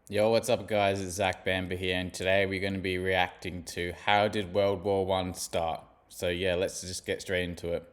Yo, what's up guys? It's Bamber here, and today we're going to be reacting to how did World War One start? So yeah, let's just get straight into it.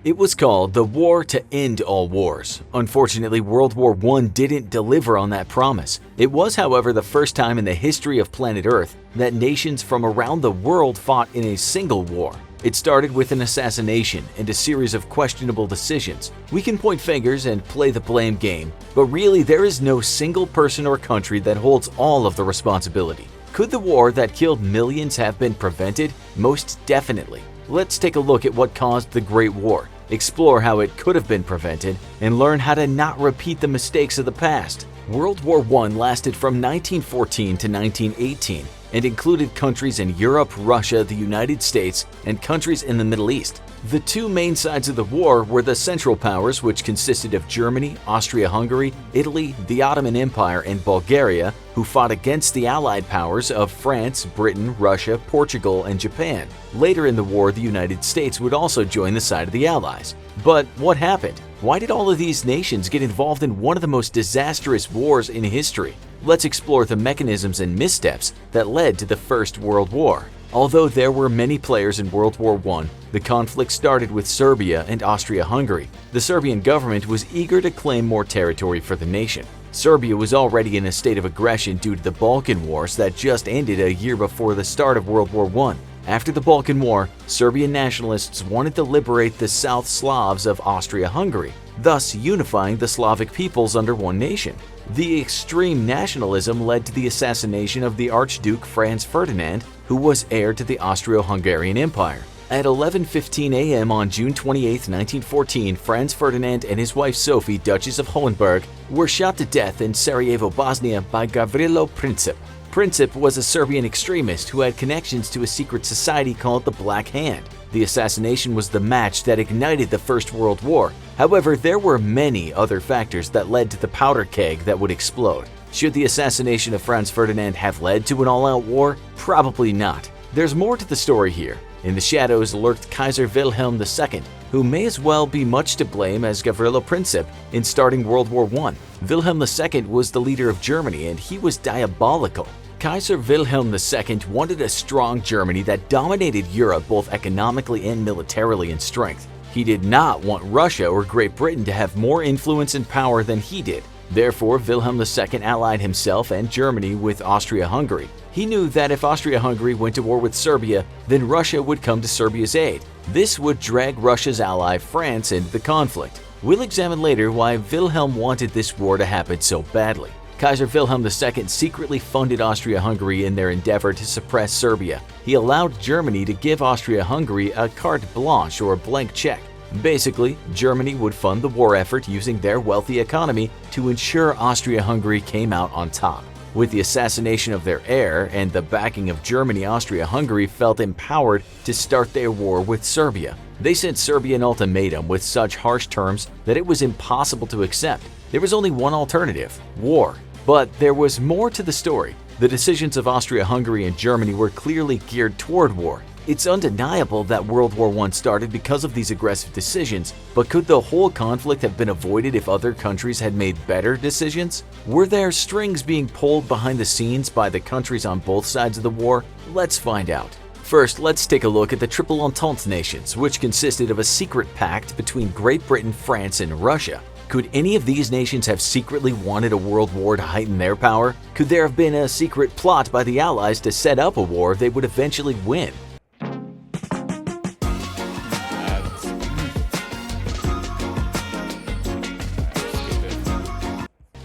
It was called the War to End All Wars. Unfortunately, World War I didn't deliver on that promise. It was, however, the first time in the history of planet Earth that nations from around the world fought in a single war. It started with an assassination and a series of questionable decisions. We can point fingers and play the blame game, but really there is no single person or country that holds all of the responsibility. Could the war that killed millions have been prevented? Most definitely. Let's take a look at what caused the Great War, explore how it could have been prevented, and learn how to not repeat the mistakes of the past. World War I lasted from 1914 to 1918 and included countries in Europe, Russia, the United States, and countries in the Middle East. The two main sides of the war were the Central Powers, which consisted of Germany, Austria-Hungary, Italy, the Ottoman Empire, and Bulgaria, who fought against the Allied powers of France, Britain, Russia, Portugal, and Japan. Later in the war, the United States would also join the side of the Allies. But what happened? Why did all of these nations get involved in one of the most disastrous wars in history? Let's explore the mechanisms and missteps that led to the First World War. Although there were many players in World War I, the conflict started with Serbia and Austria-Hungary. The Serbian government was eager to claim more territory for the nation. Serbia was already in a state of aggression due to the Balkan Wars that just ended a year before the start of World War I. After the Balkan War, Serbian nationalists wanted to liberate the South Slavs of Austria-Hungary, thus unifying the Slavic peoples under one nation. The extreme nationalism led to the assassination of the Archduke Franz Ferdinand, who was heir to the Austro-Hungarian Empire. At 11:15 a.m. on June 28, 1914, Franz Ferdinand and his wife Sophie, Duchess of Hohenberg, were shot to death in Sarajevo, Bosnia by Gavrilo Princip. Princip was a Serbian extremist who had connections to a secret society called the Black Hand. The assassination was the match that ignited the First World War. However, there were many other factors that led to the powder keg that would explode. Should the assassination of Franz Ferdinand have led to an all-out war? Probably not. There's more to the story here. In the shadows lurked Kaiser Wilhelm II, who may as well be much to blame as Gavrilo Princip in starting World War I. Wilhelm II was the leader of Germany, and he was diabolical. Kaiser Wilhelm II wanted a strong Germany that dominated Europe both economically and militarily in strength. He did not want Russia or Great Britain to have more influence and power than he did. Therefore, Wilhelm II allied himself and Germany with Austria-Hungary. He knew that if Austria-Hungary went to war with Serbia, then Russia would come to Serbia's aid. This would drag Russia's ally France into the conflict. We'll examine later why Wilhelm wanted this war to happen so badly. Kaiser Wilhelm II secretly funded Austria-Hungary in their endeavor to suppress Serbia. He allowed Germany to give Austria-Hungary a carte blanche or blank check. Basically, Germany would fund the war effort using their wealthy economy to ensure Austria-Hungary came out on top. With the assassination of their heir and the backing of Germany, Austria-Hungary felt empowered to start their war with Serbia. They sent Serbia an ultimatum with such harsh terms that it was impossible to accept. There was only one alternative: war. But there was more to the story. The decisions of Austria-Hungary and Germany were clearly geared toward war. It's undeniable that World War I started because of these aggressive decisions, but could the whole conflict have been avoided if other countries had made better decisions? Were there strings being pulled behind the scenes by the countries on both sides of the war? Let's find out. First, let's take a look at the Triple Entente nations, which consisted of a secret pact between Great Britain, France, and Russia. Could any of these nations have secretly wanted a world war to heighten their power? Could there have been a secret plot by the Allies to set up a war they would eventually win?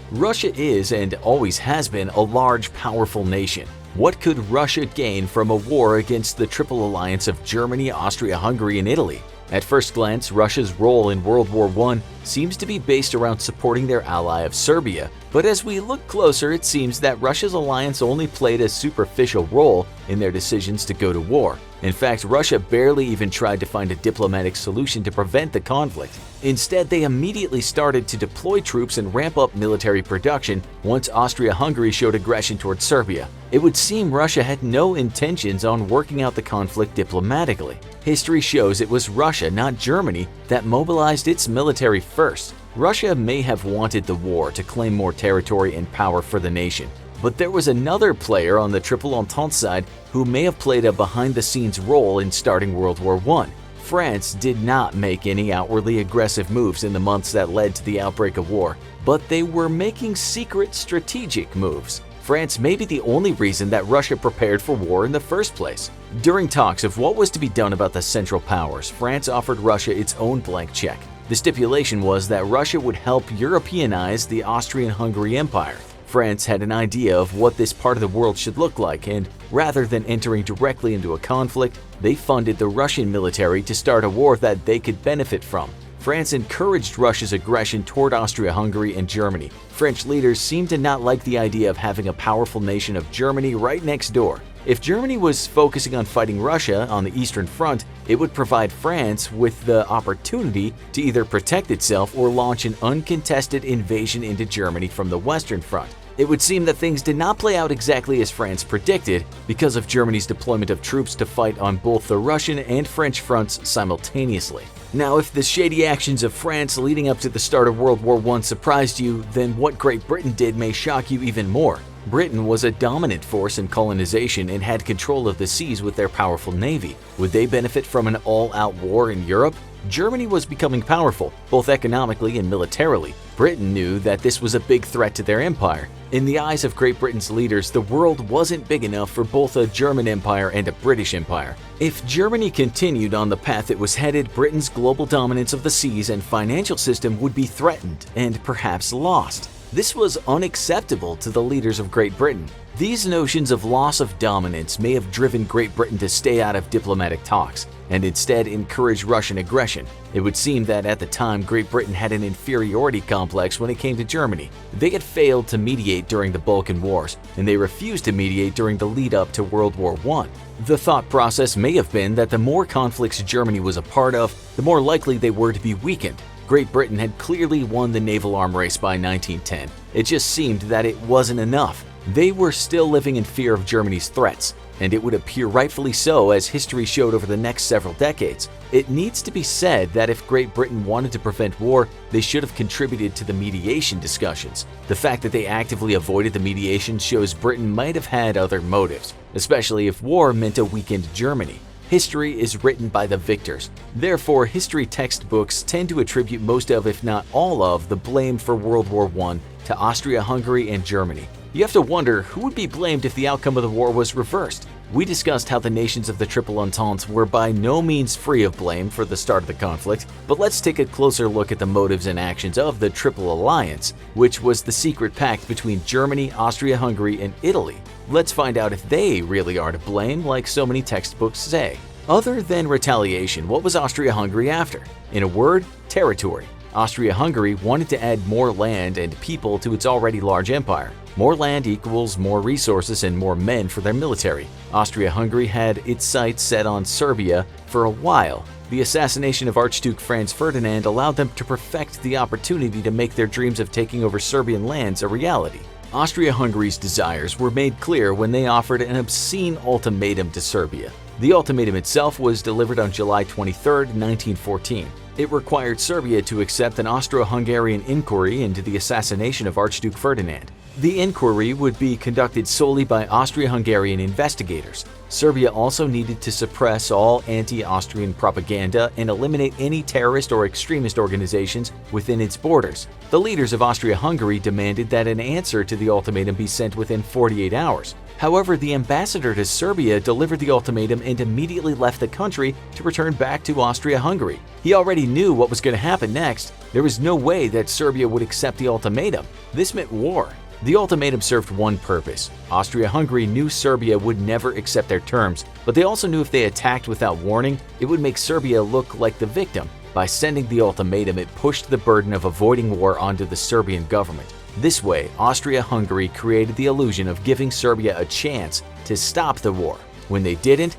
Russia is and always has been a large, powerful nation. What could Russia gain from a war against the Triple Alliance of Germany, Austria-Hungary, and Italy? At first glance, Russia's role in World War I seems to be based around supporting their ally of Serbia, but as we look closer, it seems that Russia's alliance only played a superficial role in their decisions to go to war. In fact, Russia barely even tried to find a diplomatic solution to prevent the conflict. Instead, they immediately started to deploy troops and ramp up military production once Austria-Hungary showed aggression towards Serbia. It would seem Russia had no intentions on working out the conflict diplomatically. History shows it was Russia, not Germany, that mobilized its military first. Russia may have wanted the war to claim more territory and power for the nation, but there was another player on the Triple Entente side who may have played a behind-the-scenes role in starting World War I. France did not make any outwardly aggressive moves in the months that led to the outbreak of war, but they were making secret strategic moves. France may be the only reason that Russia prepared for war in the first place. During talks of what was to be done about the Central Powers, France offered Russia its own blank check. The stipulation was that Russia would help Europeanize the Austrian-Hungary Empire. France had an idea of what this part of the world should look like, and rather than entering directly into a conflict, they funded the Russian military to start a war that they could benefit from. France encouraged Russia's aggression toward Austria-Hungary and Germany. French leaders seemed to not like the idea of having a powerful nation of Germany right next door. If Germany was focusing on fighting Russia on the Eastern Front, it would provide France with the opportunity to either protect itself or launch an uncontested invasion into Germany from the Western Front. It would seem that things did not play out exactly as France predicted because of Germany's deployment of troops to fight on both the Russian and French fronts simultaneously. Now, if the shady actions of France leading up to the start of World War I surprised you, then what Great Britain did may shock you even more. Britain was a dominant force in colonization and had control of the seas with their powerful navy. Would they benefit from an all-out war in Europe? Germany was becoming powerful, both economically and militarily. Britain knew that this was a big threat to their empire. In the eyes of Great Britain's leaders, the world wasn't big enough for both a German empire and a British empire. If Germany continued on the path it was headed, Britain's global dominance of the seas and financial system would be threatened and perhaps lost. This was unacceptable to the leaders of Great Britain. These notions of loss of dominance may have driven Great Britain to stay out of diplomatic talks and instead encourage Russian aggression. It would seem that at the time Great Britain had an inferiority complex when it came to Germany. They had failed to mediate during the Balkan Wars, and they refused to mediate during the lead-up to World War I. The thought process may have been that the more conflicts Germany was a part of, the more likely they were to be weakened. Great Britain had clearly won the naval arm race by 1910. It just seemed that it wasn't enough. They were still living in fear of Germany's threats, and it would appear rightfully so as history showed over the next several decades. It needs to be said that if Great Britain wanted to prevent war, they should have contributed to the mediation discussions. The fact that they actively avoided the mediation shows Britain might have had other motives, especially if war meant a weakened Germany. History is written by the victors. Therefore, history textbooks tend to attribute most of, if not all of, the blame for World War I to Austria-Hungary and Germany. You have to wonder who would be blamed if the outcome of the war was reversed. We discussed how the nations of the Triple Entente were by no means free of blame for the start of the conflict, but let's take a closer look at the motives and actions of the Triple Alliance, which was the secret pact between Germany, Austria-Hungary, and Italy. Let's find out if they really are to blame, like so many textbooks say. Other than retaliation, what was Austria-Hungary after? In a word, territory. Austria-Hungary wanted to add more land and people to its already large empire. More land equals more resources and more men for their military. Austria-Hungary had its sights set on Serbia for a while. The assassination of Archduke Franz Ferdinand allowed them to perfect the opportunity to make their dreams of taking over Serbian lands a reality. Austria-Hungary's desires were made clear when they offered an obscene ultimatum to Serbia. The ultimatum itself was delivered on July 23, 1914. It required Serbia to accept an Austro-Hungarian inquiry into the assassination of Archduke Ferdinand. The inquiry would be conducted solely by Austro-Hungarian investigators. Serbia also needed to suppress all anti-Austrian propaganda and eliminate any terrorist or extremist organizations within its borders. The leaders of Austria-Hungary demanded that an answer to the ultimatum be sent within 48 hours. However, the ambassador to Serbia delivered the ultimatum and immediately left the country to return back to Austria-Hungary. He already knew what was going to happen next. There was no way that Serbia would accept the ultimatum. This meant war. The ultimatum served one purpose. Austria-Hungary knew Serbia would never accept their terms, but they also knew if they attacked without warning, it would make Serbia look like the victim. By sending the ultimatum, it pushed the burden of avoiding war onto the Serbian government. This way, Austria-Hungary created the illusion of giving Serbia a chance to stop the war. When they didn't,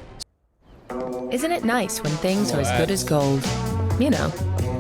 isn't it nice when things are as good as gold? You know,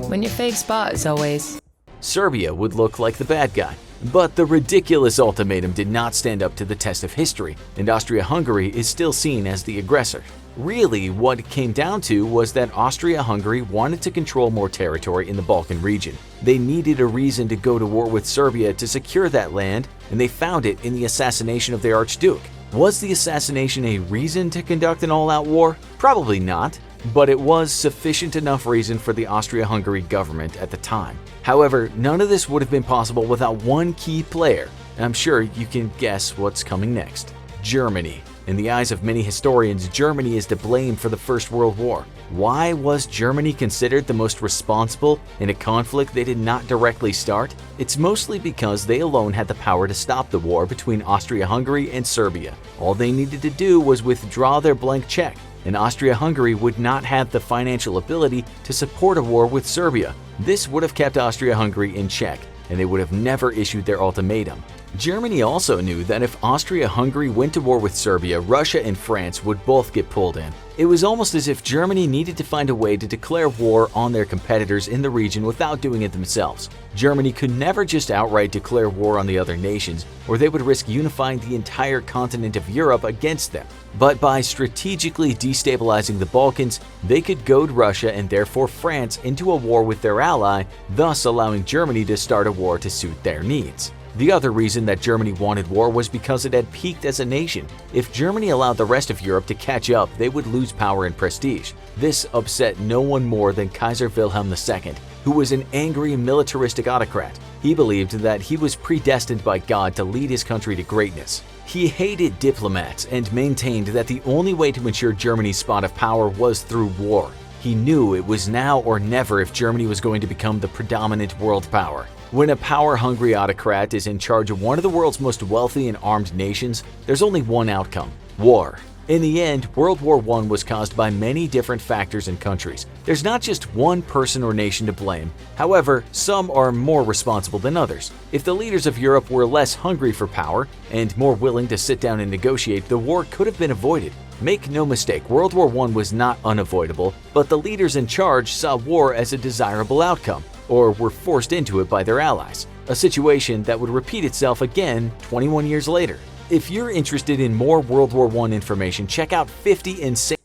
when your fave spot is always... Serbia would look like the bad guy. But the ridiculous ultimatum did not stand up to the test of history, and Austria-Hungary is still seen as the aggressor. Really, what it came down to was that Austria-Hungary wanted to control more territory in the Balkan region. They needed a reason to go to war with Serbia to secure that land, and they found it in the assassination of their Archduke. Was the assassination a reason to conduct an all-out war? Probably not, but it was sufficient enough reason for the Austria-Hungary government at the time. However, none of this would have been possible without one key player, and I'm sure you can guess what's coming next. Germany. In the eyes of many historians, Germany is to blame for the First World War. Why was Germany considered the most responsible in a conflict they did not directly start? It's mostly because they alone had the power to stop the war between Austria-Hungary and Serbia. All they needed to do was withdraw their blank check, and Austria-Hungary would not have the financial ability to support a war with Serbia. This would have kept Austria-Hungary in check, and they would have never issued their ultimatum. Germany also knew that if Austria-Hungary went to war with Serbia, Russia and France would both get pulled in. It was almost as if Germany needed to find a way to declare war on their competitors in the region without doing it themselves. Germany could never just outright declare war on the other nations, or they would risk unifying the entire continent of Europe against them. But by strategically destabilizing the Balkans, they could goad Russia and therefore France into a war with their ally, thus allowing Germany to start a war to suit their needs. The other reason that Germany wanted war was because it had peaked as a nation. If Germany allowed the rest of Europe to catch up, they would lose power and prestige. This upset no one more than Kaiser Wilhelm II, who was an angry militaristic autocrat. He believed that he was predestined by God to lead his country to greatness. He hated diplomats and maintained that the only way to ensure Germany's spot of power was through war. He knew it was now or never if Germany was going to become the predominant world power. When a power-hungry autocrat is in charge of one of the world's most wealthy and armed nations, there's only one outcome: war. In the end, World War I was caused by many different factors and countries. There's not just one person or nation to blame. However, some are more responsible than others. If the leaders of Europe were less hungry for power and more willing to sit down and negotiate, the war could have been avoided. Make no mistake, World War I was not unavoidable, but the leaders in charge saw war as a desirable outcome, or were forced into it by their allies, a situation that would repeat itself again 21 years later. If you're interested in more World War I information, check out 50 Insane.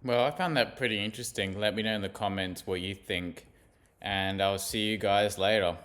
Well, I found that pretty interesting. Let me know in the comments what you think, and I'll see you guys later.